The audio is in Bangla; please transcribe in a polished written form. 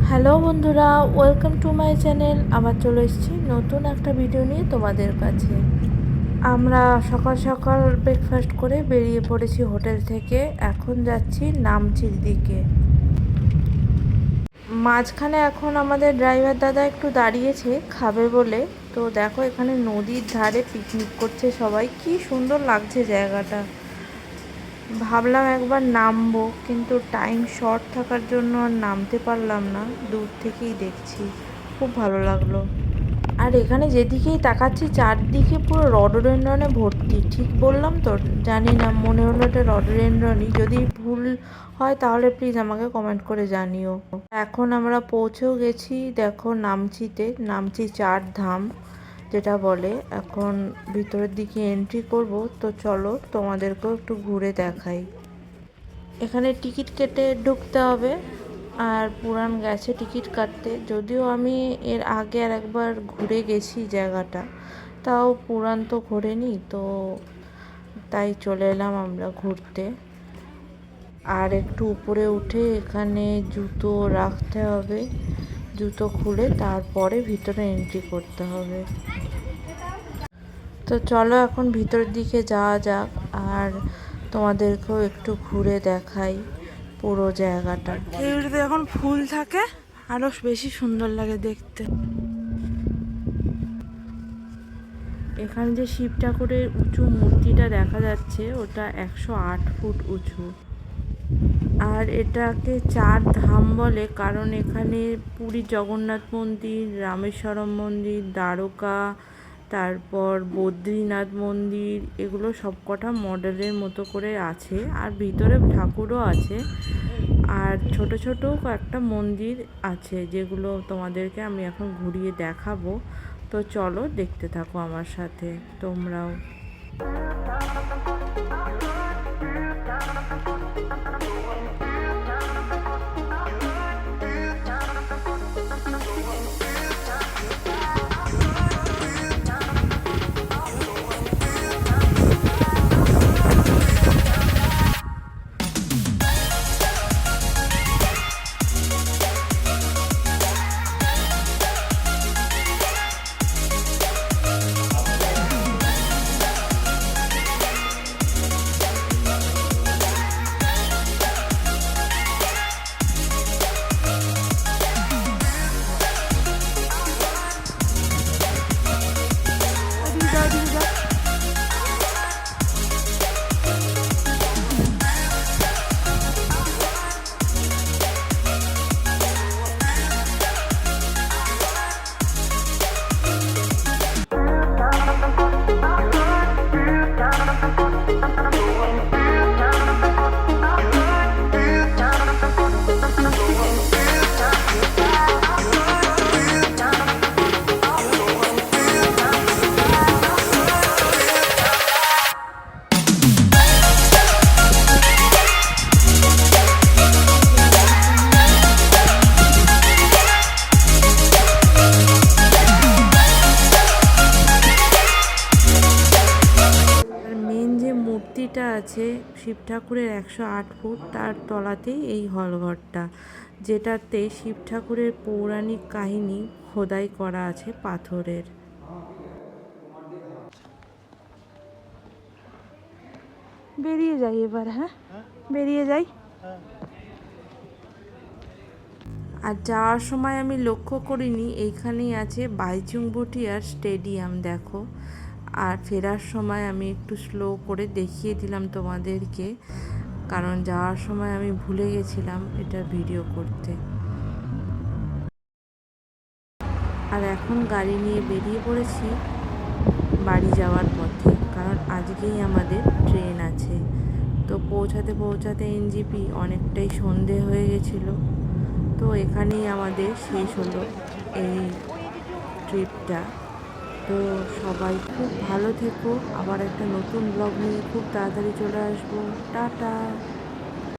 হ্যালো বন্ধুরা, ওয়েলকাম টু মাই চ্যানেল। আবার চলে এসেছি নতুন একটা ভিডিও নিয়ে তোমাদের কাছে। আমরা সকাল সকাল ব্রেকফাস্ট করে বেরিয়ে পড়েছি হোটেল থেকে। এখন যাচ্ছি নামচির দিকে। মাঝখানে এখন আমাদের ড্রাইভার দাদা একটু দাঁড়িয়েছে খাবে বলে। তো দেখো এখানে নদীর ধারে পিকনিক করছে সবাই, কি সুন্দর লাগছে জায়গাটা। ভাবলাম একবার নামবো, কিন্তু টাইম শর্ট থাকার জন্য আর নামতে পারলাম না। দূর থেকেই দেখছি, খুব ভালো লাগলো। আর এখানে যেদিকেই তাকাচ্ছি চারদিকে পুরো রডোডেনড্রনে ভর্তি। ঠিক বললাম তো? জানি না, মনে হলো এটা রডোডেনড্রনই। যদি ভুল হয় তাহলে প্লিজ আমাকে কমেন্ট করে জানিও। এখন আমরা পৌঁছেও গেছি, দেখো নামচিতে। নামচি চার ধাম যেটা বলে। এখন ভিতরের দিকে এন্ট্রি করব, তো চলো তোমাদেরকেও একটু ঘুরে দেখাই। এখানে টিকিট কেটে ঢুকতে হবে। আর পুরান গেছে টিকিট কাটতে, যদিও আমি এর আগে আর একবার ঘুরে গেছি জায়গাটা, তাও পুরান তো ঘোরেনি, তো তাই চলে এলাম আমরা ঘুরতে। আর একটু উপরে উঠে এখানে জুতো রাখতে হবে, জুতো খুলে তারপরে ভিতরে এন্ট্রি করতে হবে। তো চলো এখন ভিতরের দিকে যাওয়া যাক, আর তোমাদেরকেও একটু ঘুরে দেখাই পুরো জায়গাটা। এইগুলোতে যখন ফুল থাকে আরো বেশি সুন্দর লাগে দেখতে। এখানে যে শিব ঠাকুরের উঁচু মূর্তিটা দেখা যাচ্ছে, ওটা 108 ফুট উঁচু। আর এটাকে চার ধাম বলে, কারণ এখানে পুরী জগন্নাথ মন্দির, রামেশ্বরম মন্দির, দ্বারকা, তারপর বদ্রীনাথ মন্দির, এগুলো সবকটা মডেলের মতো করে আছে। আর ভিতরে ঠাকুরও আছে, আর ছোট ছোট কয়েকটা মন্দির আছে, যেগুলো তোমাদেরকে আমি এখন ঘুরিয়ে দেখাবো। তো চলো দেখতে থাকো আমার সাথে তোমরাও। মূর্তিটা আছে শিব ঠাকুরের 108 ফুট, তার তলাতেই এই হলঘরটা, যেটাতে শিব ঠাকুরের পৌরাণিক কাহিনী খোদাই করা আছে পাথরের। বেরিয়ে যাই এবার। হ্যাঁ, বেরিয়ে যাই। আর যাওয়ার সময় আমি লক্ষ্য করিনি এইখানেই আছে বাইচুং ভুটিয়ার স্টেডিয়াম, দেখো। আর ফেরার সময় আমি একটু স্লো করে দেখিয়ে দিলাম তোমাদেরকে, কারণ যাওয়ার সময় আমি ভুলে গেছিলাম এটা ভিডিও করতে। আর এখন গাড়ি নিয়ে বেরিয়ে পড়েছি বাড়ি যাওয়ার পথে, কারণ আজকেই আমাদের ট্রেন আছে। তো পৌঁছাতে পৌঁছাতে এনজিপি অনেকটাই সন্ধে হয়ে গেছিলো। তো এখানেই আমাদের শেষ হলো এই ট্রিপটা। তো সবাই খুব ভালো থেকো, আবার একটা নতুন ব্লগ নিয়ে খুব তাড়াতাড়ি চলে আসবো। টাটা।